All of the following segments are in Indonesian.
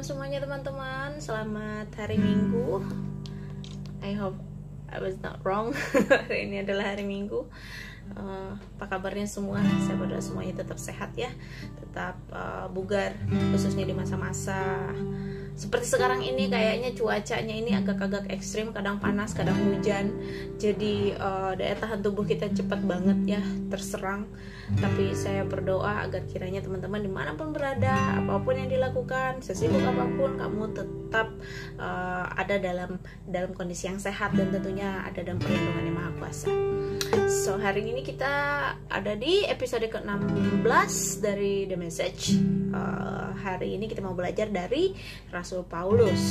Shalom semuanya teman-teman. Selamat hari Minggu. I hope I was not wrong. Hari ini adalah hari Minggu. Apa kabarnya semua? Saya berdoa semuanya tetap sehat ya, tetap bugar, khususnya di masa-masa seperti sekarang ini. Kayaknya cuacanya ini agak-agak ekstrim, kadang panas, kadang hujan. Jadi daya tahan tubuh kita cepat banget ya terserang. Tapi saya berdoa agar kiranya teman-teman dimanapun berada, apapun yang dilakukan, sesibuk apapun, kamu tetap ada dalam kondisi yang sehat dan tentunya ada dalam perlindungan yang Maha Kuasa. So hari ini kita ada di episode ke-16 dari The Message. Hari ini kita mau belajar dari Rasul Paulus.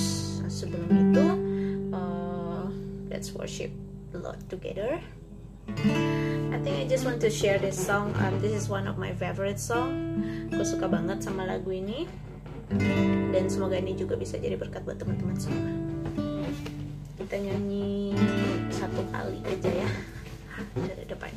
Sebelum itu, let's worship the Lord together. I think I just want to share this song. This is one of my favorite song. Aku suka banget sama lagu ini. Dan semoga ini juga bisa jadi berkat buat teman-teman semua. Kita nyanyi satu kali aja ya. Dari depan.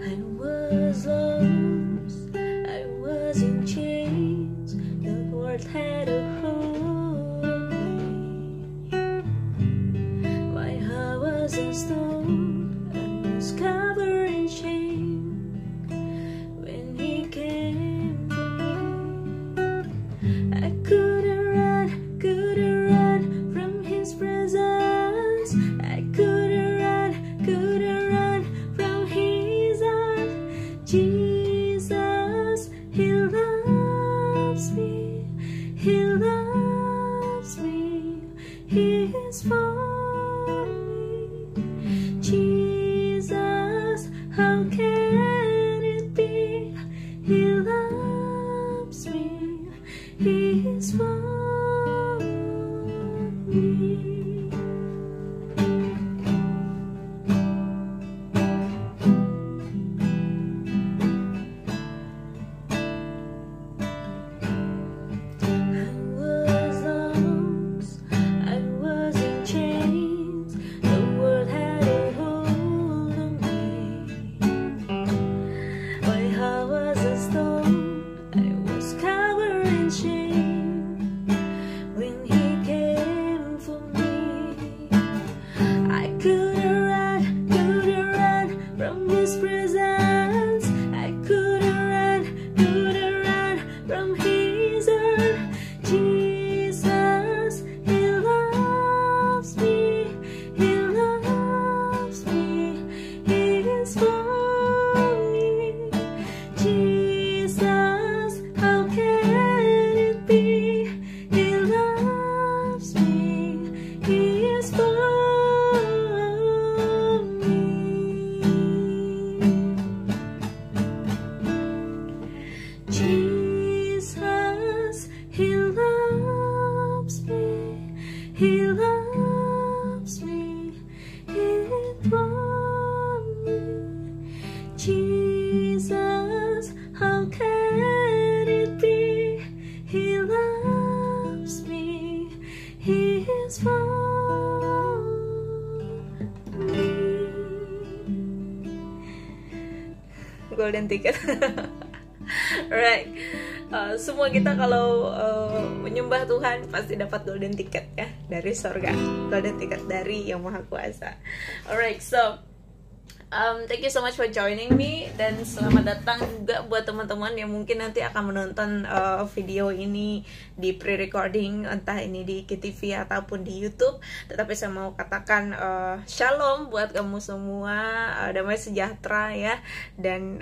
I was lost, I was in chains, the world had a hold on me. My heart was in stone, I was covered in shame. When he came for me, I couldn't run from his presence. I couldn't run from his arms. Jesus, he loves me, he loves me, he is for me. Jesus, how can it be? He loves me, he is for me. Golden ticket. Alright, semua kita kalau menyembah Tuhan pasti dapat golden ticket ya dari surga, golden ticket dari Yang Maha Kuasa. Alright, so thank you so much for joining me, dan selamat datang juga buat teman-teman yang mungkin nanti akan menonton video ini di pre-recording, entah ini di KTV ataupun di YouTube. Tetapi saya mau katakan shalom buat kamu semua, damai sejahtera ya, dan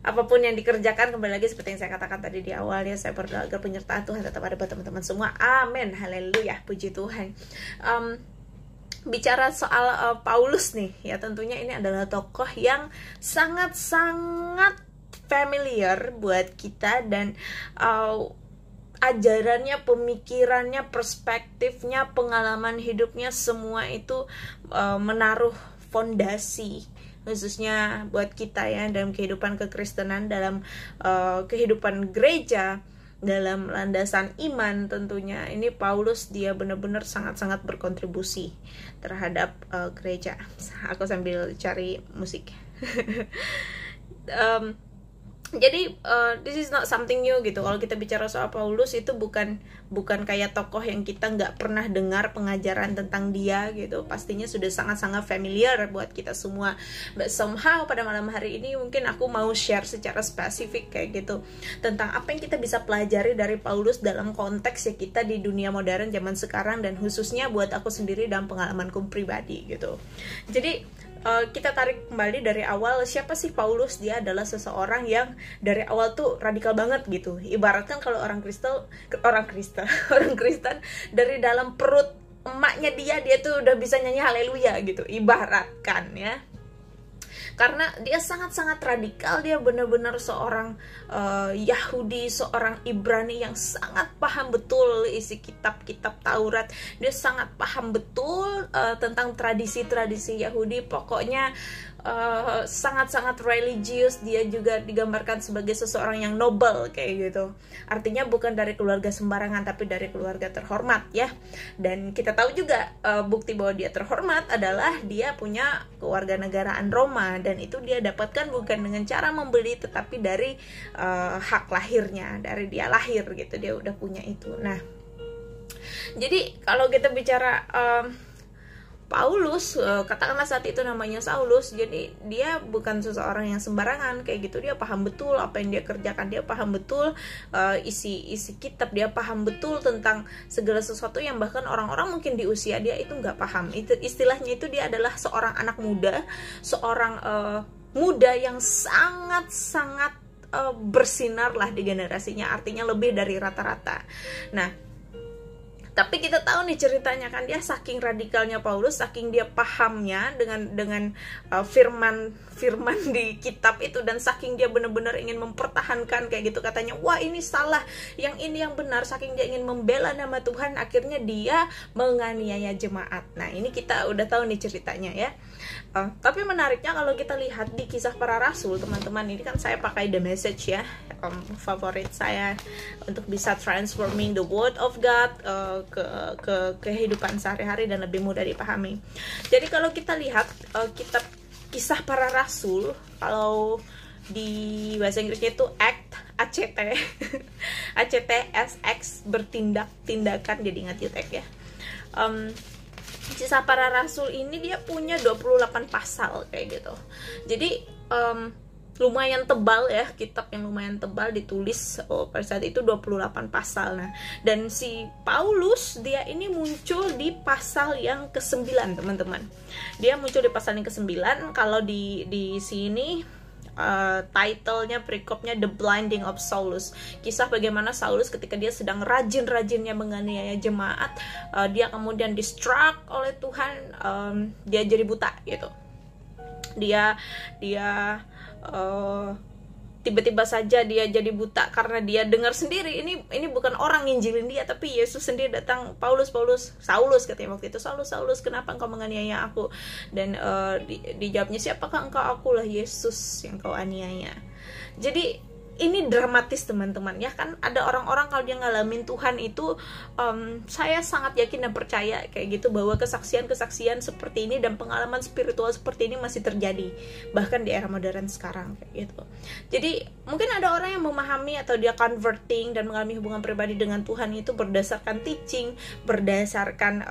apapun yang dikerjakan, kembali lagi seperti yang saya katakan tadi di awal ya, saya berdoa agar penyertaan Tuhan tetap ada buat teman-teman semua. Amin, haleluya, puji Tuhan. Bicara soal Paulus nih ya, tentunya ini adalah tokoh yang sangat-sangat familiar buat kita, dan ajarannya, pemikirannya, perspektifnya, pengalaman hidupnya, semua itu menaruh fondasi khususnya buat kita ya, dalam kehidupan kekristenan, dalam kehidupan gereja, dalam landasan iman. Tentunya ini Paulus, dia benar-benar sangat-sangat berkontribusi terhadap gereja. Aku sambil cari musik. Jadi this is not something new gitu. Kalau kita bicara soal Paulus itu bukan kayak tokoh yang kita nggak pernah dengar pengajaran tentang dia gitu. Pastinya sudah sangat-sangat familiar buat kita semua. But somehow pada malam hari ini mungkin aku mau share secara spesifik kayak gitu tentang apa yang kita bisa pelajari dari Paulus dalam konteks ya kita di dunia modern zaman sekarang, dan khususnya buat aku sendiri dalam pengalamanku pribadi gitu. Jadi kita tarik kembali dari awal, siapa sih Paulus? Dia adalah seseorang yang dari awal tuh radikal banget gitu. Ibaratkan kalau orang Kristen dari dalam perut emaknya dia tuh udah bisa nyanyi haleluya gitu, ibaratkan ya. Karena dia sangat-sangat radikal, dia benar-benar seorang Yahudi, seorang Ibrani yang sangat paham betul isi kitab-kitab Taurat. Dia sangat paham betul tentang tradisi-tradisi Yahudi. Pokoknya sangat-sangat religius. Dia juga digambarkan sebagai seseorang yang noble kayak gitu. Artinya bukan dari keluarga sembarangan, tapi dari keluarga terhormat ya. Dan kita tahu juga bukti bahwa dia terhormat adalah dia punya kewarganegaraan Roma, dan itu dia dapatkan bukan dengan cara membeli, tetapi dari hak lahirnya, dari dia lahir gitu, dia udah punya itu. Nah, jadi kalau kita bicara Paulus, katakanlah saat itu namanya Saulus, jadi dia bukan seseorang yang sembarangan kayak gitu. Dia paham betul apa yang dia kerjakan, dia paham betul isi kitab, dia paham betul tentang segala sesuatu yang bahkan orang-orang mungkin di usia dia itu nggak paham. Itu istilahnya itu dia adalah seorang anak muda, seorang muda yang sangat-sangat bersinar lah di generasinya, artinya lebih dari rata-rata. Nah, tapi kita tahu nih ceritanya kan, dia saking radikalnya Paulus, saking dia pahamnya dengan firman di kitab itu, dan saking dia benar-benar ingin mempertahankan kayak gitu, katanya wah ini salah, yang ini yang benar, saking dia ingin membela nama Tuhan, akhirnya dia menganiaya jemaat. Nah, ini kita udah tahu nih ceritanya ya. Tapi menariknya kalau kita lihat di Kisah Para Rasul, teman-teman, ini kan saya pakai The Message ya, favorit saya untuk bisa transforming the word of God ke kehidupan sehari-hari dan lebih mudah dipahami. Jadi kalau kita lihat kitab Kisah Para Rasul, kalau di bahasa Inggrisnya itu ACT ACTSX, bertindak, tindakan, jadi ingat yutek ya. Kisah Para Rasul ini dia punya 28 pasal kayak gitu. Jadi lumayan tebal ya, kitab yang lumayan tebal, ditulis pada saat itu 28 pasal. Nah, dan si Paulus dia ini muncul di pasal yang ke-9, teman-teman. Dia muncul di pasal yang ke-9. Kalau di sini titlenya, perikopnya The Blinding of Saulus. Kisah bagaimana Saulus ketika dia sedang rajin-rajinnya menganiaya jemaat, dia kemudian distruck oleh Tuhan, dia jadi buta gitu. Dia tiba-tiba saja dia jadi buta karena dia dengar sendiri, ini bukan orang nginjilin dia, tapi Yesus sendiri datang, Saulus katanya waktu itu, Saulus, kenapa engkau menganiaya aku? Dan dijawabnya, siapakah engkau? Akulah Yesus yang kau aniaya. Jadi ini dramatis, teman-teman ya kan. Ada orang-orang kalau dia ngalamin Tuhan itu, saya sangat yakin dan percaya kayak gitu, bahwa kesaksian-kesaksian seperti ini dan pengalaman spiritual seperti ini masih terjadi bahkan di era modern sekarang kayak gitu. Jadi mungkin ada orang yang memahami atau dia converting dan mengalami hubungan pribadi dengan Tuhan itu berdasarkan teaching, berdasarkan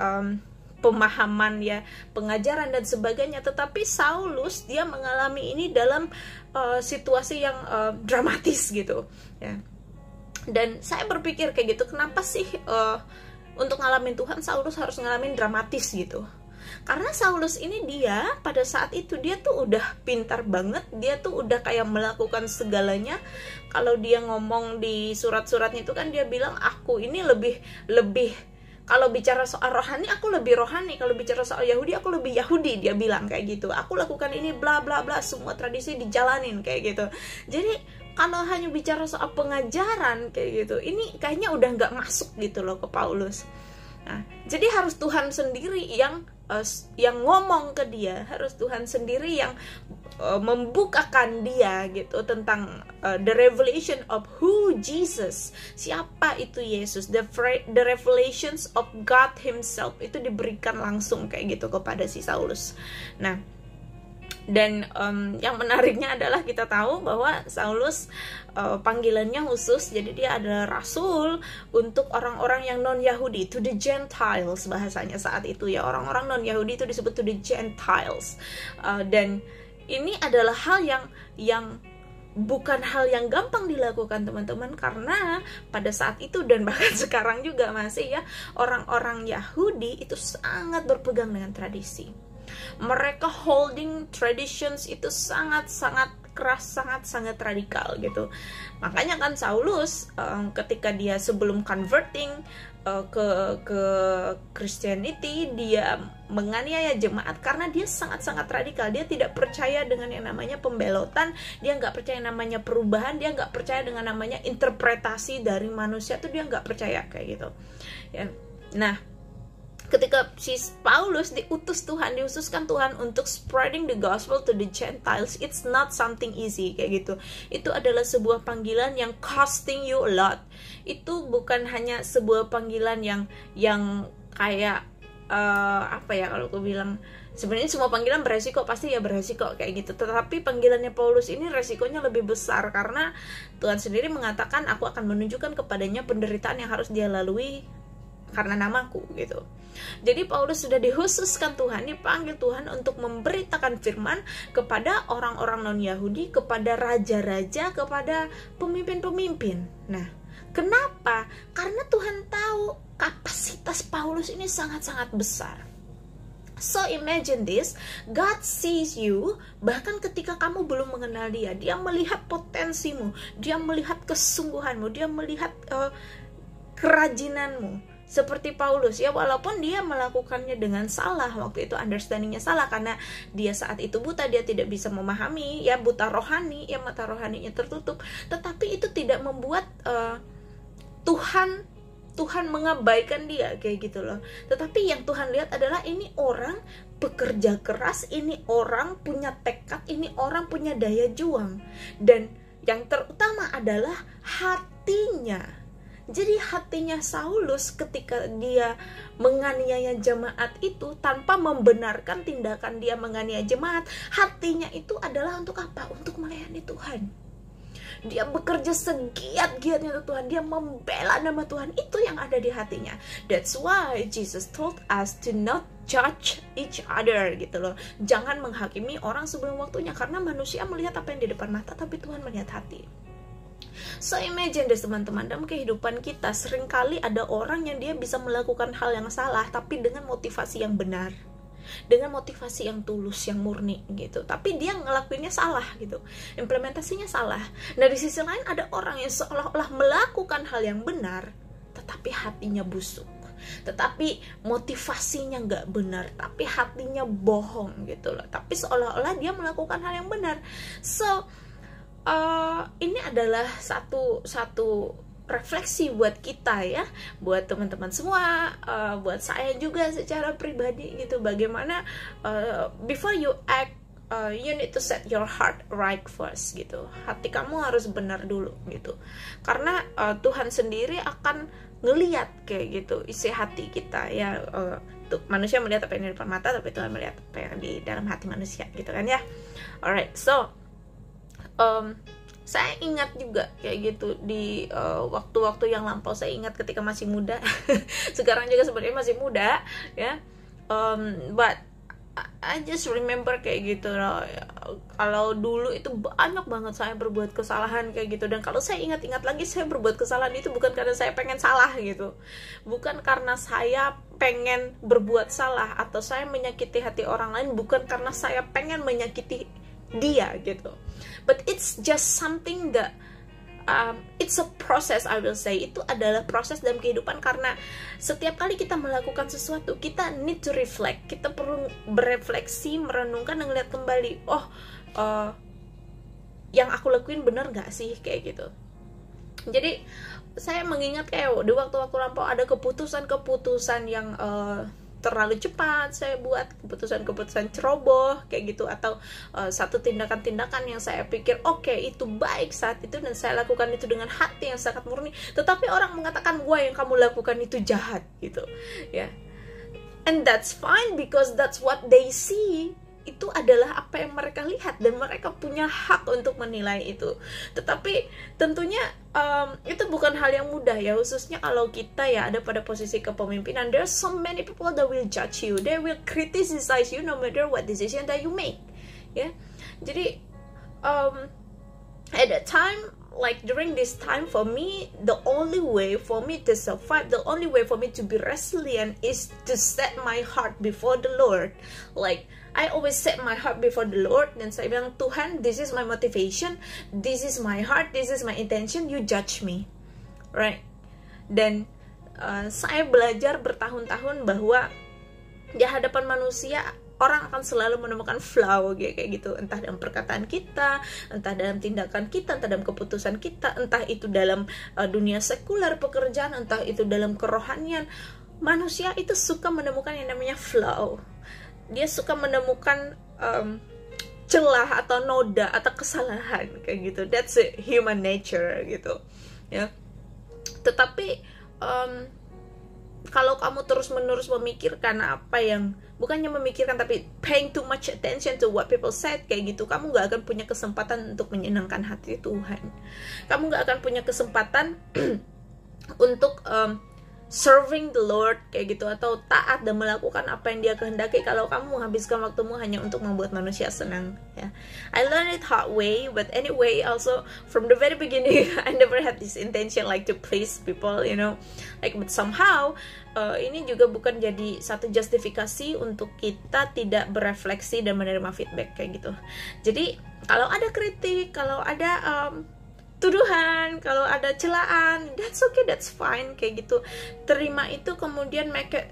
pemahaman ya, pengajaran dan sebagainya. Tetapi Saulus dia mengalami ini dalam situasi yang dramatis gitu ya. Dan saya berpikir kayak gitu, kenapa sih untuk ngalamin Tuhan Saulus harus ngalamin dramatis gitu? Karena Saulus ini dia pada saat itu dia tuh udah pintar banget, dia tuh udah kayak melakukan segalanya. Kalau dia ngomong di surat-suratnya itu kan dia bilang, aku ini lebih kalau bicara soal rohani, aku lebih rohani. Kalau bicara soal Yahudi, aku lebih Yahudi. Dia bilang kayak gitu. Aku lakukan ini bla bla bla, semua tradisi dijalanin kayak gitu. Jadi kalau hanya bicara soal pengajaran kayak gitu, ini kayaknya udah nggak masuk gitu loh ke Paulus. Nah, jadi harus Tuhan sendiri yang ngomong ke dia, harus Tuhan sendiri yang membukakan dia gitu tentang the revelation of who Jesus, siapa itu Yesus, the revelations of God Himself itu diberikan langsung kayak gitu kepada si Saulus. Nah, Dan yang menariknya adalah kita tahu bahwa Saulus panggilannya khusus, jadi dia adalah rasul untuk orang-orang yang non-Yahudi, to the Gentiles bahasanya saat itu ya, orang-orang non-Yahudi itu disebut to the Gentiles. Dan ini adalah hal yang bukan hal yang gampang dilakukan teman-teman, karena pada saat itu dan bahkan sekarang juga masih ya, orang-orang Yahudi itu sangat berpegang dengan tradisi. Mereka holding traditions itu sangat-sangat keras, sangat-sangat radikal gitu. Makanya kan Saulus ketika dia sebelum converting ke Christianity, dia menganiaya jemaat karena dia sangat-sangat radikal. Dia tidak percaya dengan yang namanya pembelotan, dia nggak percaya namanya perubahan, dia nggak percaya dengan namanya interpretasi dari manusia, tuh dia nggak percaya kayak gitu ya. Nah, ketika si Paulus diutuskan Tuhan untuk spreading the gospel to the Gentiles, it's not something easy kayak gitu. Itu adalah sebuah panggilan yang costing you a lot. Itu bukan hanya sebuah panggilan yang kayak apa ya, kalau aku bilang sebenarnya semua panggilan beresiko, pasti ya beresiko kayak gitu. Tetapi panggilannya Paulus ini resikonya lebih besar, karena Tuhan sendiri mengatakan, aku akan menunjukkan kepadanya penderitaan yang harus dia lalui karena namaku gitu. Jadi Paulus sudah dikhususkan Tuhan, dipanggil Tuhan untuk memberitakan firman kepada orang-orang non-Yahudi, kepada raja-raja, kepada pemimpin-pemimpin. Nah, kenapa? Karena Tuhan tahu kapasitas Paulus ini sangat-sangat besar. So imagine this, God sees you bahkan ketika kamu belum mengenal dia. Dia melihat potensimu, dia melihat kesungguhanmu, dia melihat kerajinanmu. Seperti Paulus ya, walaupun dia melakukannya dengan salah, waktu itu understandingnya salah karena dia saat itu buta, dia tidak bisa memahami ya, buta rohani ya, mata rohaninya tertutup. Tetapi itu tidak membuat Tuhan mengabaikan dia kayak gitu loh. Tetapi yang Tuhan lihat adalah ini orang bekerja keras, ini orang punya tekad, ini orang punya daya juang, dan yang terutama adalah hatinya. Jadi hatinya Saulus ketika dia menganiaya jemaat itu tanpa membenarkan tindakan dia menganiaya jemaat, hatinya itu adalah untuk apa? Untuk melayani Tuhan. Dia bekerja segiat-giatnya untuk Tuhan, dia membela nama Tuhan, itu yang ada di hatinya. That's why Jesus told us to not judge each other gitu loh. Jangan menghakimi orang sebelum waktunya, karena manusia melihat apa yang di depan mata, tapi Tuhan melihat hati. So imagine deh teman-teman, dalam kehidupan kita seringkali ada orang yang dia bisa melakukan hal yang salah tapi dengan motivasi yang benar, dengan motivasi yang tulus, yang murni gitu, tapi dia ngelakuinnya salah gitu, implementasinya salah. Nah di sisi lain ada orang yang seolah-olah melakukan hal yang benar tetapi hatinya busuk, tetapi motivasinya nggak benar, tapi hatinya bohong gitu loh, tapi seolah-olah dia melakukan hal yang benar. So ini adalah satu refleksi buat kita ya, buat teman-teman semua, buat saya juga secara pribadi gitu. Bagaimana before you act, you need to set your heart right first gitu. Hati kamu harus benar dulu gitu, karena Tuhan sendiri akan ngelihat kayak gitu isi hati kita ya. Tuh, manusia melihat apa yang di depan mata, tapi Tuhan melihat apa yang di dalam hati manusia gitu kan ya. Alright, so saya ingat juga kayak gitu di waktu-waktu yang lampau. Saya ingat ketika masih muda sekarang juga sebenarnya masih muda ya, but I just remember kayak gitu loh. Kalau dulu itu banyak banget saya berbuat kesalahan kayak gitu, dan kalau saya ingat-ingat lagi, saya berbuat kesalahan itu bukan karena saya pengen salah gitu, bukan karena saya pengen berbuat salah atau saya menyakiti hati orang lain, bukan karena saya pengen menyakiti dia gitu, but it's just something that it's a process, I will say. Itu adalah proses dalam kehidupan, karena setiap kali kita melakukan sesuatu kita need to reflect, kita perlu berefleksi, merenungkan dan ngeliat kembali, yang aku lakuin bener gak sih kayak gitu. Jadi saya mengingat kayak di waktu-waktu lampau ada keputusan-keputusan yang terlalu cepat saya buat, keputusan-keputusan ceroboh kayak gitu, atau satu tindakan-tindakan yang saya pikir oke, itu baik saat itu dan saya lakukan itu dengan hati yang sangat murni, tetapi orang mengatakan wah yang kamu lakukan itu jahat gitu ya. And that's fine because that's what they see. itu adalah apa yang mereka lihat dan mereka punya hak untuk menilai itu. Tetapi tentunya itu bukan hal yang mudah ya, khususnya kalau kita ya ada pada posisi kepemimpinan. There are so many people that will judge you, they will criticize you no matter what decision that you make. Ya, jadi at that time, like during this time, for me, the only way for me to survive, the only way for me to be resilient is to set my heart before the Lord. Like I always set my heart before the Lord, dan saya bilang, Tuhan, this is my motivation, this is my heart, this is my intention, you judge me, right? Dan saya belajar bertahun-tahun bahwa di hadapan manusia orang akan selalu menemukan flaw kayak gitu, entah dalam perkataan kita, entah dalam tindakan kita, entah dalam keputusan kita, entah itu dalam dunia sekuler pekerjaan, entah itu dalam kerohanian. Manusia itu suka menemukan yang namanya flaw. Dia suka menemukan celah atau noda atau kesalahan kayak gitu. That's a human nature gitu ya. Tetapi kalau kamu terus-menerus memikirkan apa yang, bukannya memikirkan tapi paying too much attention to what people said kayak gitu, kamu gak akan punya kesempatan untuk menyenangkan hati Tuhan. Kamu gak akan punya kesempatan untuk serving the Lord kayak gitu, atau taat dan melakukan apa yang Dia kehendaki kalau kamu menghabiskan waktumu hanya untuk membuat manusia senang ya. I learned it hard way, but anyway, also from the very beginning I never had this intention like to please people, you know, like, but somehow ini juga bukan jadi satu justifikasi untuk kita tidak berefleksi dan menerima feedback kayak gitu. Jadi kalau ada kritik, kalau ada tuduhan, kalau ada celaan, that's okay, that's fine kayak gitu. Terima itu, kemudian make it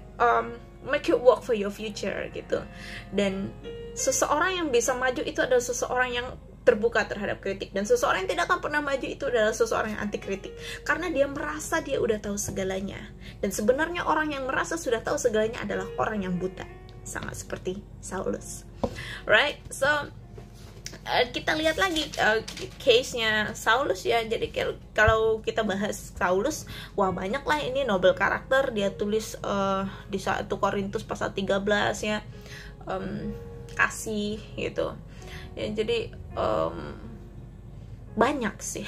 work for your future gitu. Dan seseorang yang bisa maju itu adalah seseorang yang terbuka terhadap kritik, dan seseorang yang tidak akan pernah maju itu adalah seseorang yang anti kritik, karena dia merasa dia udah tahu segalanya. Dan sebenarnya orang yang merasa sudah tahu segalanya adalah orang yang buta, sama seperti Saulus, right? So kita lihat lagi case-nya Saulus ya. Jadi kalau kita bahas Saulus, wah banyak lah ini novel karakter dia tulis di 1 Korintus pasal 13 ya, kasih gitu ya. Jadi banyak sih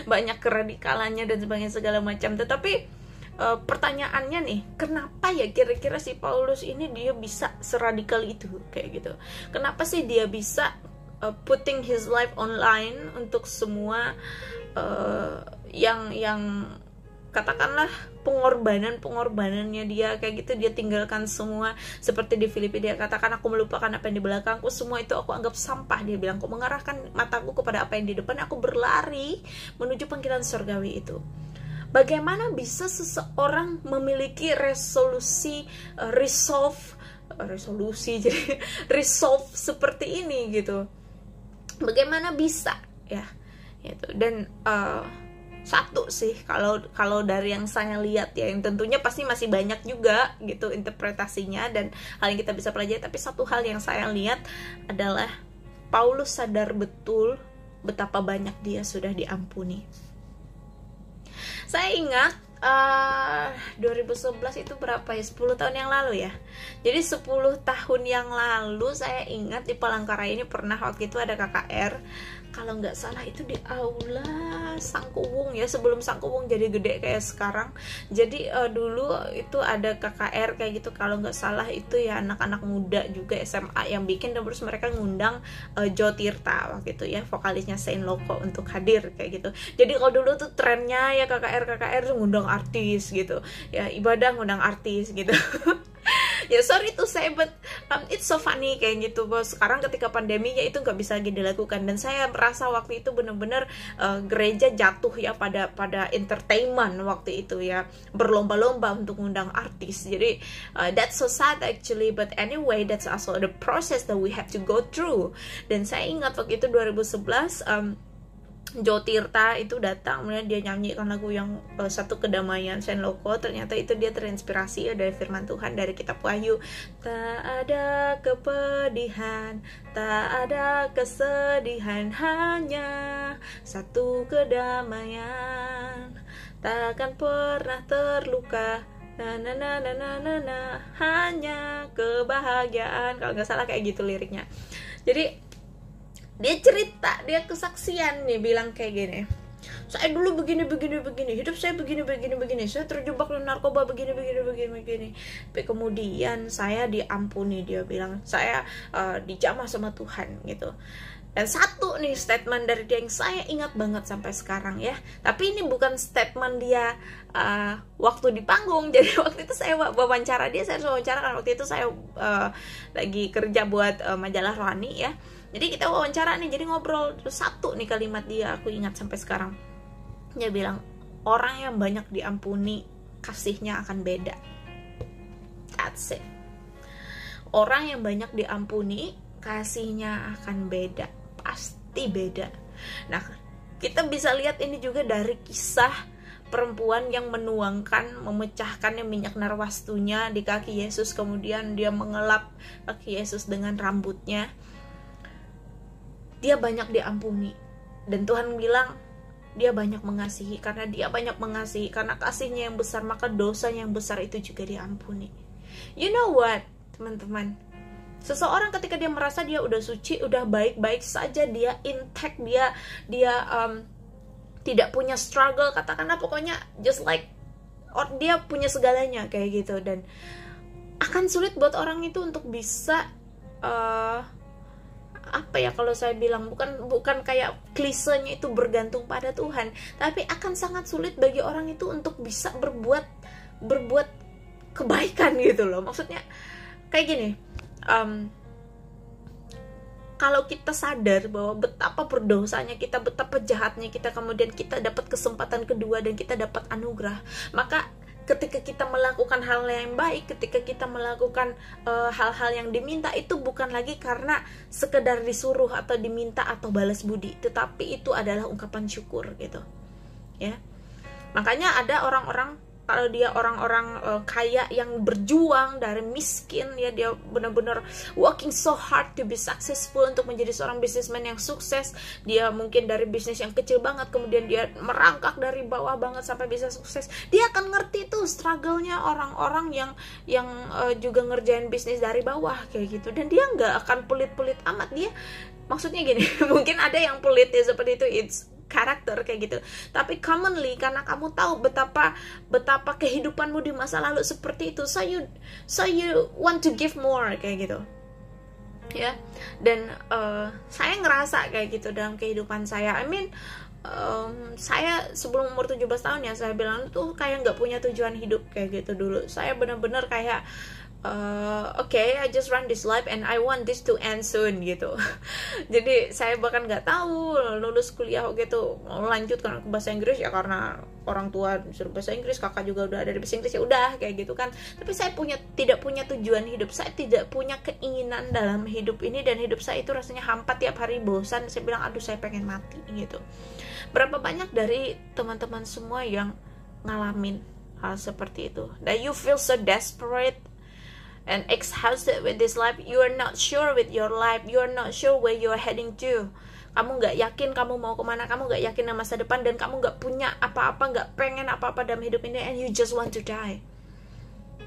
banyak keradikalannya dan sebagainya segala macam. Tetapi pertanyaannya nih, kenapa ya kira-kira si Paulus ini dia bisa seradikal itu kayak gitu? Kenapa sih dia bisa putting his life online untuk semua yang katakanlah pengorbanannya dia kayak gitu, dia tinggalkan semua. Seperti di Filipi dia katakan, aku melupakan apa yang di belakangku, semua itu aku anggap sampah. Dia bilang, aku mengarahkan mataku kepada apa yang di depan, aku berlari menuju panggilan surgawi itu. Bagaimana bisa seseorang memiliki resolve seperti ini gitu? Bagaimana bisa ya gitu. Dan satu sih, kalau dari yang saya lihat ya, yang tentunya pasti masih banyak juga gitu interpretasinya dan hal yang kita bisa pelajari, tapi satu hal yang saya lihat adalah Paulus sadar betul betapa banyak dia sudah diampuni. Saya ingat 2011 itu berapa ya, 10 tahun yang lalu ya. Jadi 10 tahun yang lalu saya ingat di Palangkaraya ini pernah waktu itu ada KKR. Kalau nggak salah itu di aula Sangkuwung ya, sebelum Sangkuwung jadi gede kayak sekarang. Jadi dulu itu ada KKR kayak gitu, kalau nggak salah itu ya anak-anak muda juga SMA yang bikin, dan terus mereka ngundang Jo Tirta waktu itu ya, vokalisnya Saint Loco untuk hadir kayak gitu. Jadi kalau dulu tuh trennya ya KKR tuh ngundang artis gitu ya, ibadah ngundang artis gitu. Ya sorry to say, but it's so funny kayak gitu bos. Sekarang ketika pandemi ya itu nggak bisa lagi dilakukan, dan saya merasa waktu itu bener-bener gereja jatuh ya pada entertainment waktu itu ya, berlomba-lomba untuk ngundang artis. Jadi that's so sad actually, but anyway that's also the process that we have to go through. Dan saya ingat waktu itu 2011 Jo Tirta itu datang, kemudian dia nyanyikan lagu yang Satu Kedamaian Saint Loco. Ternyata itu dia terinspirasi dari firman Tuhan dari kitab Wahyu. Tak ada kepedihan, tak ada kesedihan, hanya satu kedamaian. Takkan pernah terluka na hanya kebahagiaan, kalau nggak salah kayak gitu liriknya. Jadi dia cerita, dia kesaksian nih, bilang kayak gini, saya dulu begini, hidup saya begini, saya terjebak dalam narkoba begini. Tapi kemudian saya diampuni, dia bilang, saya dijamah sama Tuhan gitu. Dan satu nih statement dari dia yang saya ingat banget sampai sekarang ya. Tapi ini bukan statement dia waktu di panggung. Jadi waktu itu saya wawancara dia, saya wawancara kan waktu itu saya lagi kerja buat majalah Rohani ya. Jadi kita wawancara nih, jadi ngobrol. Terus satu nih kalimat dia aku ingat sampai sekarang. Dia bilang, orang yang banyak diampuni kasihnya akan beda. That's it. Orang yang banyak diampuni kasihnya akan beda, pasti beda. Nah, kita bisa lihat ini juga dari kisah perempuan yang menuangkan, memecahkan minyak narwastunya di kaki Yesus, kemudian dia mengelap kaki Yesus dengan rambutnya. Dia banyak diampuni, dan Tuhan bilang dia banyak mengasihi. Karena dia banyak mengasihi, karena kasihnya yang besar, maka dosanya yang besar itu juga diampuni. You know what, teman-teman, seseorang ketika dia merasa dia udah suci, udah baik-baik saja, dia intact, dia tidak punya struggle, katakanlah pokoknya just like, or dia punya segalanya kayak gitu, dan akan sulit buat orang itu untuk bisa apa ya, kalau saya bilang bukan kayak klisenya itu bergantung pada Tuhan, tapi akan sangat sulit bagi orang itu untuk bisa berbuat kebaikan gitu loh. Maksudnya kayak gini, kalau kita sadar bahwa betapa berdosanya kita, betapa jahatnya kita, kemudian kita dapat kesempatan kedua dan kita dapat anugerah, maka ketika kita melakukan hal yang baik, ketika kita melakukan hal-hal yang diminta, itu bukan lagi karena sekedar disuruh atau diminta atau balas budi, tetapi itu adalah ungkapan syukur gitu ya. Makanya ada orang-orang, kalau dia orang-orang kaya yang berjuang dari miskin ya, dia benar-benar working so hard to be successful, untuk menjadi seorang businessman yang sukses. Dia mungkin dari bisnis yang kecil banget, kemudian dia merangkak dari bawah banget sampai bisa sukses. Dia akan ngerti tuh struggle-nya orang-orang yang juga ngerjain bisnis dari bawah kayak gitu, dan dia nggak akan pelit-pelit amat. Dia maksudnya gini, mungkin ada yang pelit ya seperti itu, it's karakter kayak gitu, tapi commonly karena kamu tahu betapa kehidupanmu di masa lalu seperti itu, so you want to give more kayak gitu ya. Dan saya ngerasa kayak gitu dalam kehidupan saya. I mean, saya sebelum umur 17 tahun ya, saya bilang tuh kayak nggak punya tujuan hidup kayak gitu dulu. Saya benar-benar kayak okay, I just run this life and I want this to end soon gitu. Jadi saya bahkan nggak tahu lulus kuliah gitu mau lanjut ke bahasa Inggris ya, karena orang tua disuruh bahasa Inggris, kakak juga udah ada di bahasa Inggris, ya udah kayak gitu kan. Tapi saya tidak punya tujuan hidup, saya tidak punya keinginan dalam hidup ini, dan hidup saya itu rasanya hampa, tiap hari bosan. Saya bilang aduh saya pengen mati gitu. Berapa banyak dari teman-teman semua yang ngalamin hal seperti itu, that you feel so desperate and exhausted with this life, you are not sure with your life, you are not sure where you are heading to. Kamu nggak yakin kamu mau kemana, kamu nggak yakin dengan masa depan, dan kamu nggak punya apa-apa, nggak pengen apa-apa dalam hidup ini, and you just want to die.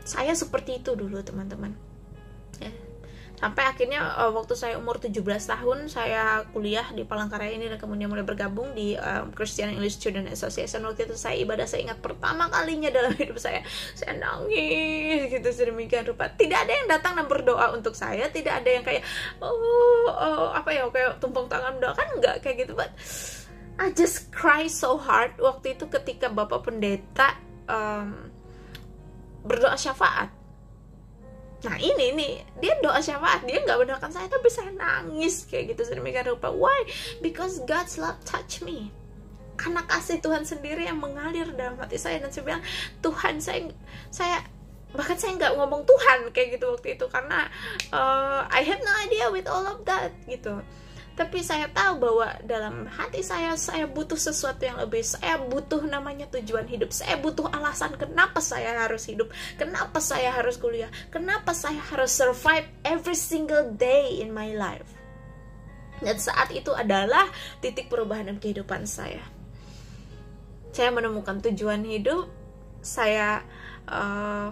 Saya seperti itu dulu teman-teman ya. Sampai akhirnya waktu saya umur 17 tahun, saya kuliah di Palangkaraya ini, dan kemudian mulai bergabung di Christian English Student Association. Waktu itu saya ibadah, saya ingat pertama kalinya dalam hidup saya nangis gitu sedemikian rupa. Tidak ada yang datang dan berdoa untuk saya, tidak ada yang kayak kayak tumpang tangan doa, kan enggak kayak gitu. But I just cry so hard waktu itu ketika Bapak Pendeta berdoa syafaat. Nah ini nih, dia doa syafaat, dia nggak mendoakan saya, tapi saya nangis kayak gitu sedemikian rupa. Why? Because God's love touch me. Karena kasih Tuhan sendiri yang mengalir dalam hati saya, dan saya bilang, Tuhan, saya bahkan saya nggak ngomong Tuhan kayak gitu waktu itu, karena I have no idea with all of that gitu. Tapi saya tahu bahwa dalam hati saya butuh sesuatu yang lebih. Saya butuh namanya tujuan hidup. Saya butuh alasan kenapa saya harus hidup, kenapa saya harus kuliah, kenapa saya harus survive every single day in my life. Dan saat itu adalah titik perubahan dalam kehidupan saya. Saya menemukan tujuan hidup. Saya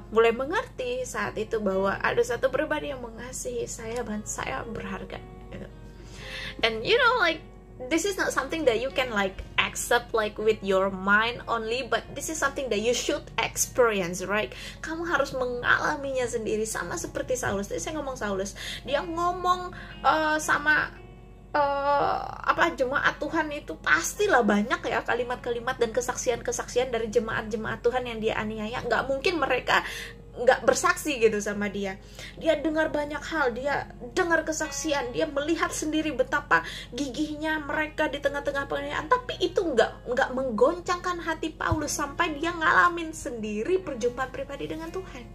mulai mengerti saat itu bahwa ada satu pribadi yang mengasihi saya dan saya berharga gitu. And you know, like, this is not something that you can like accept like with your mind only, but this is something that you should experience, right? Kamu harus mengalaminya sendiri, sama seperti Saulus. Tadi saya ngomong Saulus, dia ngomong sama jemaat Tuhan itu, pastilah banyak ya kalimat-kalimat dan kesaksian-kesaksian dari jemaat-jemaat Tuhan yang dia aniaya. Nggak mungkin mereka nggak bersaksi gitu sama dia. Dia dengar banyak hal, dia dengar kesaksian, dia melihat sendiri betapa gigihnya mereka di tengah-tengah penganiayaan. Tapi itu nggak menggoncangkan hati Paulus sampai dia ngalamin sendiri perjumpaan pribadi dengan Tuhan.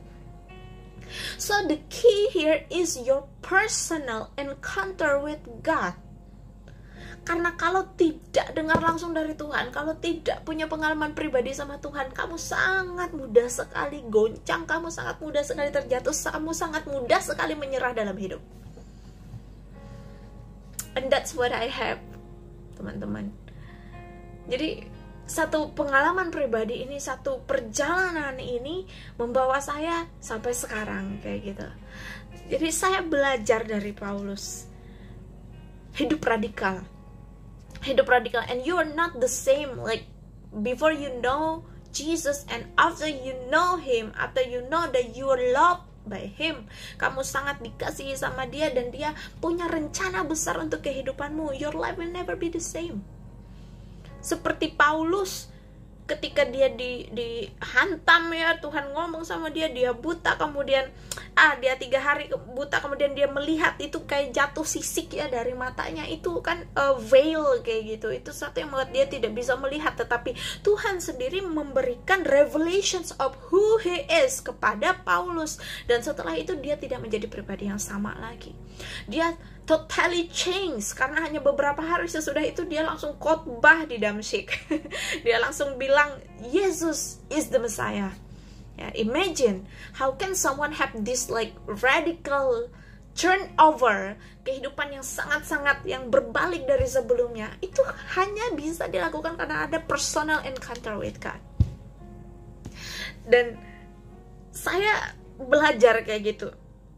So the key here is your personal encounter with God. Karena kalau tidak dengar langsung dari Tuhan, kalau tidak punya pengalaman pribadi sama Tuhan, kamu sangat mudah sekali goncang, kamu sangat mudah sekali terjatuh, kamu sangat mudah sekali menyerah dalam hidup. And that's what I have, teman-teman. Jadi satu pengalaman pribadi ini, satu perjalanan ini membawa saya sampai sekarang kayak gitu. Jadi saya belajar dari Paulus, hidup radikal, and you are not the same like before you know Jesus and after you know Him, after you know that you are loved by Him. Kamu sangat dikasihi sama Dia dan Dia punya rencana besar untuk kehidupanmu. Your life will never be the same. Seperti Paulus, ketika dia dihantam ya, Tuhan ngomong sama dia, dia buta, kemudian dia 3 hari buta, kemudian dia melihat itu kayak jatuh sisik ya dari matanya, itu kan veil kayak gitu. Itu satu yang membuat dia tidak bisa melihat, tetapi Tuhan sendiri memberikan revelations of who He is kepada Paulus, dan setelah itu dia tidak menjadi pribadi yang sama lagi. Dia totally change, karena hanya beberapa hari sesudah itu dia langsung khotbah di Damsyik. Dia langsung bilang Yesus is the Messiah. Ya, imagine how can someone have this like radical turnover, kehidupan yang sangat-sangat yang berbalik dari sebelumnya. Itu hanya bisa dilakukan karena ada personal encounter with God. Dan saya belajar kayak gitu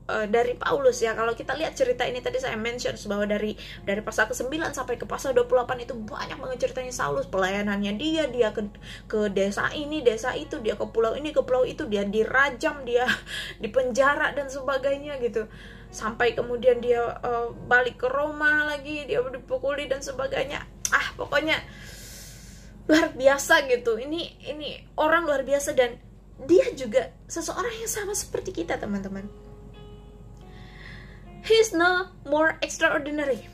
dari Paulus ya. Kalau kita lihat cerita ini, tadi saya mention bahwa dari pasal ke-9 sampai ke pasal 28 itu banyak banget ceritanya Saulus, pelayanannya dia ke desa ini, desa itu, dia ke pulau ini, ke pulau itu, dia dirajam, dia dipenjara dan sebagainya gitu. Sampai kemudian dia balik ke Roma lagi, dia dipukuli dan sebagainya. Pokoknya luar biasa gitu. Ini orang luar biasa, dan dia juga seseorang yang sama seperti kita, teman-teman. He's not more extraordinary.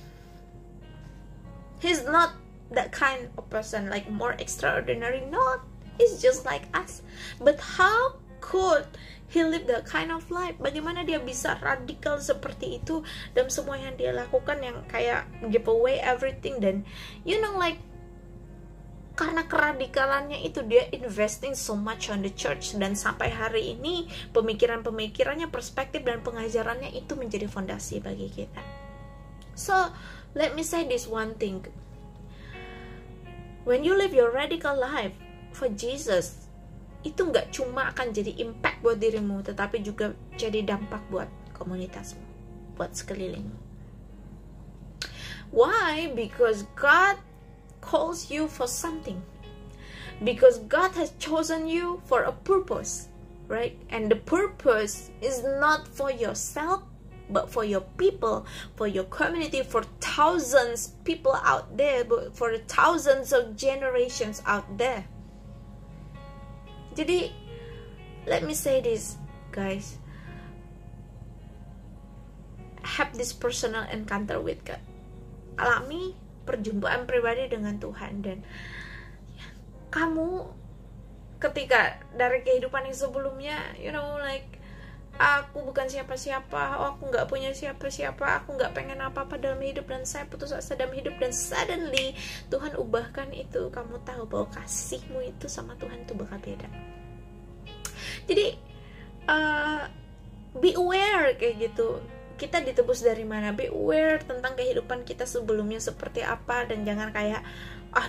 He's not that kind of person like more extraordinary. No, he's just like us. But how could he live that kind of life? Bagaimana dia bisa radikal seperti itu dalam semua yang dia lakukan, yang kayak give away everything, dan you know like karena keradikalannya itu dia investing so much on the church, dan sampai hari ini pemikiran-pemikirannya, perspektif dan pengajarannya itu menjadi fondasi bagi kita. So let me say this one thing, when you live your radical life for Jesus, itu nggak cuma akan jadi impact buat dirimu, tetapi juga jadi dampak buat komunitasmu, buat sekelilingmu. Why? Because God calls you for something, because God has chosen you for a purpose, right? And the purpose is not for yourself, but for your people, for your community, for thousands people out there, but for the thousands of generations out there. Jadi let me say this, guys, have this personal encounter with God. Alami perjumpaan pribadi dengan Tuhan, dan kamu ketika dari kehidupan yang sebelumnya, you know like aku bukan siapa-siapa, aku nggak punya siapa-siapa, aku nggak pengen apa-apa dalam hidup, dan saya putus asa dalam hidup, dan suddenly Tuhan ubahkan itu. Kamu tahu bahwa kasihmu itu sama Tuhan itu bakal beda. Jadi be aware kayak gitu. kita ditebus dari mana. Be aware tentang kehidupan kita sebelumnya seperti apa, dan jangan kayak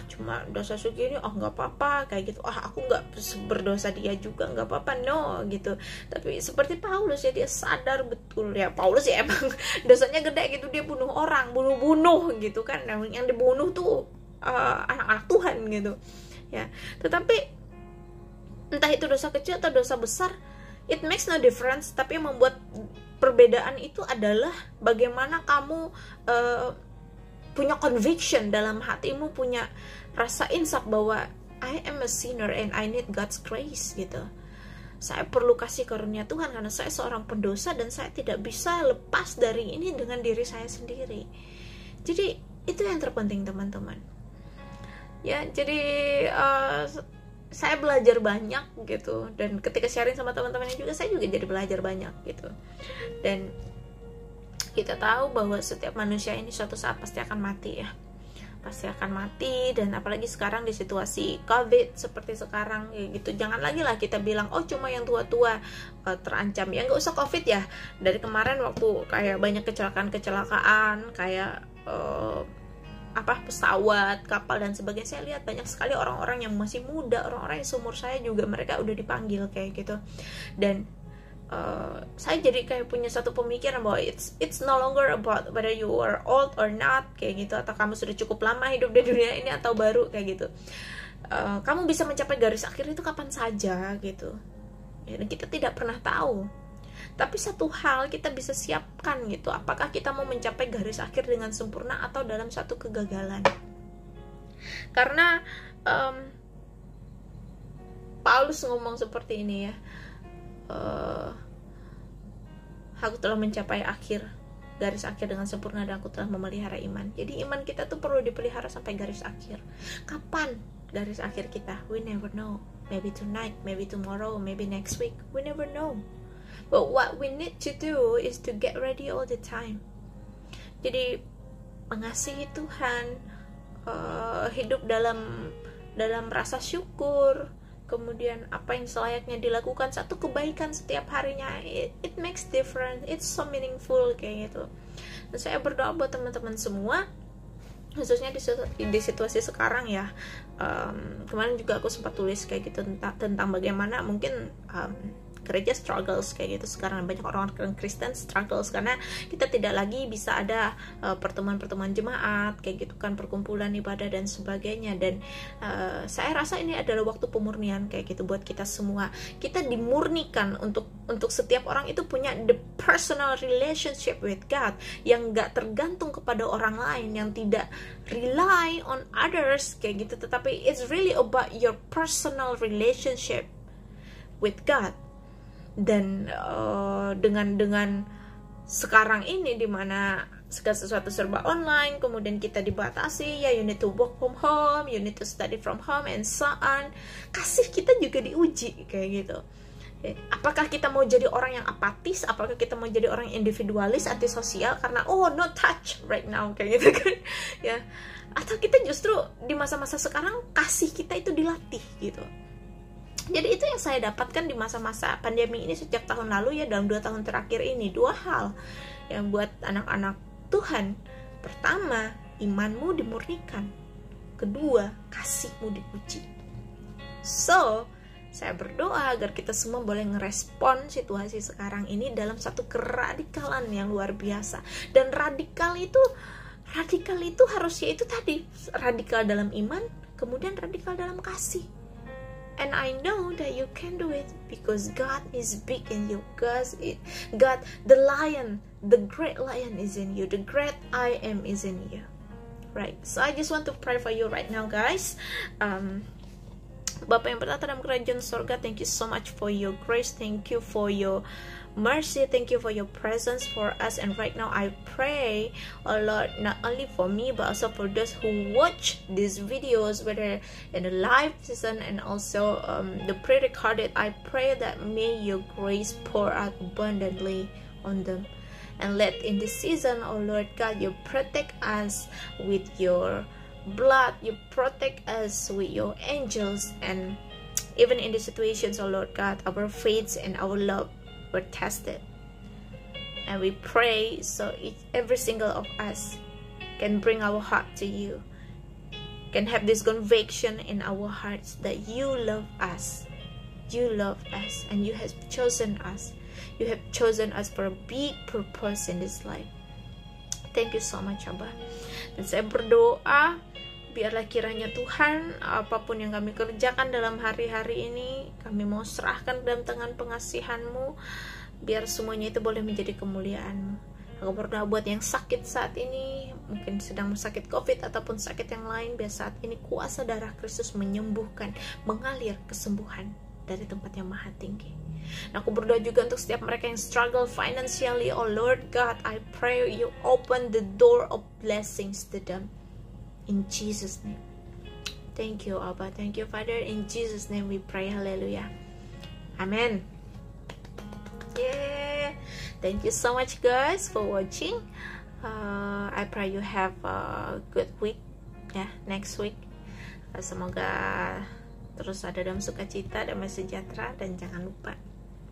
cuma dosa segini, nggak apa-apa kayak gitu, aku nggak berdosa dia juga, nggak apa-apa, no gitu. Tapi seperti Paulus ya, dia sadar betul ya, Paulus ya emang dosanya gede gitu, dia bunuh orang, bunuh gitu kan, yang dibunuh tuh anak-anak Tuhan gitu ya. Tetapi entah itu dosa kecil atau dosa besar, it makes no difference. Tapi yang membuat perbedaan itu adalah bagaimana kamu punya conviction dalam hatimu, punya rasa insaf bahwa I am a sinner and I need God's grace gitu. Saya perlu kasih karunia Tuhan karena saya seorang pendosa dan saya tidak bisa lepas dari ini dengan diri saya sendiri. Jadi itu yang terpenting teman-teman. Ya, jadi saya belajar banyak gitu, dan ketika sharing sama teman-teman juga, saya juga jadi belajar banyak gitu. Dan kita tahu bahwa setiap manusia ini suatu saat pasti akan mati ya, pasti akan mati. Dan apalagi sekarang di situasi COVID seperti sekarang ya gitu, jangan lagi lah kita bilang cuma yang tua-tua terancam. Ya nggak usah COVID ya, dari kemarin waktu kayak banyak kecelakaan kayak pesawat, kapal dan sebagainya, saya lihat banyak sekali orang-orang yang masih muda, orang-orang yang seumur saya juga, mereka udah dipanggil kayak gitu. Dan saya jadi kayak punya satu pemikiran bahwa it's no longer about whether you are old or not kayak gitu, atau kamu sudah cukup lama hidup di dunia ini atau baru kayak gitu. Kamu bisa mencapai garis akhir itu kapan saja gitu ya, dan kita tidak pernah tahu. Tapi satu hal kita bisa siapkan gitu, apakah kita mau mencapai garis akhir dengan sempurna atau dalam satu kegagalan. Karena Paulus ngomong seperti ini ya, aku telah mencapai garis akhir dengan sempurna, dan aku telah memelihara iman. Jadi iman kita tuh perlu dipelihara sampai garis akhir. Kapan garis akhir kita? We never know. Maybe tonight, maybe tomorrow, maybe next week. We never know. But what we need to do is to get ready all the time. Jadi mengasihi Tuhan, hidup dalam rasa syukur, kemudian apa yang selayaknya dilakukan, satu kebaikan setiap harinya, it makes difference, it's so meaningful kayak gitu. Dan saya berdoa buat teman-teman semua, khususnya di situasi sekarang ya. Kemarin juga aku sempat tulis kayak gitu tentang bagaimana mungkin gereja struggles kayak gitu sekarang. Banyak orang-orang Kristen struggles karena kita tidak lagi bisa ada pertemuan-pertemuan jemaat kayak gitu kan, perkumpulan ibadah dan sebagainya. Dan saya rasa ini adalah waktu pemurnian kayak gitu buat kita semua. Kita dimurnikan untuk setiap orang itu punya the personal relationship with God yang gak tergantung kepada orang lain, yang tidak rely on others kayak gitu, tetapi it's really about your personal relationship with God. Dan dengan sekarang ini dimana segala sesuatu serba online, kemudian kita dibatasi ya, you need to work from home, you need to study from home and so on. Kasih kita juga diuji kayak gitu. Apakah kita mau jadi orang yang apatis, apakah kita mau jadi orang individualis, antisosial karena no touch right now kayak gitu kan ya, atau kita justru di masa-masa sekarang kasih kita itu dilatih gitu. Jadi itu yang saya dapatkan di masa-masa pandemi ini sejak tahun lalu ya, dalam 2 tahun terakhir ini. 2 hal yang buat anak-anak Tuhan. Pertama, imanmu dimurnikan. Kedua, kasihmu diuji. So, saya berdoa agar kita semua boleh ngerespon situasi sekarang ini dalam satu keradikalan yang luar biasa. Dan radikal itu harusnya itu tadi, radikal dalam iman, kemudian radikal dalam kasih. And I know that you can do it because God is big in you. God, the lion, the great lion is in you. The great I am is in you. Right. So I just want to pray for you right now, guys. Bapa yang bertata dalam kerajaan surga, thank you so much for your grace. Thank you for your mercy. Thank you for your presence for us. And right now I pray, oh Lord, not only for me but also for those who watch these videos, whether in the live season and also the pre-recorded. I pray that may your grace pour out abundantly on them. And let in this season, oh Lord God, you protect us with your blood, you protect us with your angels, and even in the situations, oh Lord God, our faith and our love were tested. And we pray so every single of us can bring our heart to you, can have this conviction in our hearts that you love us. You love us and you have chosen us. You have chosen us for a big purpose in this life. Thank you so much, Abah. Dan saya berdoa, biarlah kiranya Tuhan, apapun yang kami kerjakan dalam hari-hari ini, kami mau serahkan dalam tangan pengasihan-Mu, biar semuanya itu boleh menjadi kemuliaan-Mu. Aku berdoa buat yang sakit saat ini, mungkin sedang sakit COVID ataupun sakit yang lain, biar saat ini kuasa darah Kristus menyembuhkan, mengalir kesembuhan dari tempat yang maha tinggi. Nah, aku berdoa juga untuk setiap mereka yang struggle financially. Oh Lord God, I pray you open the door of blessings to them. In Jesus' name. Thank you, Abba. Thank you, Father. In Jesus' name we pray. Hallelujah. Amen. Yeah. Thank you so much, guys, for watching. I pray you have a good week. Next week. Semoga terus ada dalam sukacita, damai sejahtera, dan jangan lupa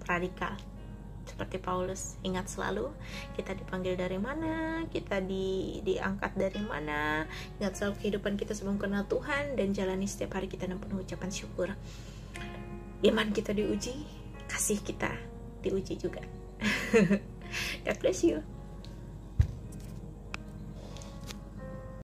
radikal seperti Paulus. Ingat selalu kita dipanggil dari mana, kita diangkat dari mana. Ingat selalu kehidupan kita sebelum kenal Tuhan, dan jalani setiap hari kita dengan penuh ucapan syukur. Iman kita diuji, kasih kita diuji juga. God bless you.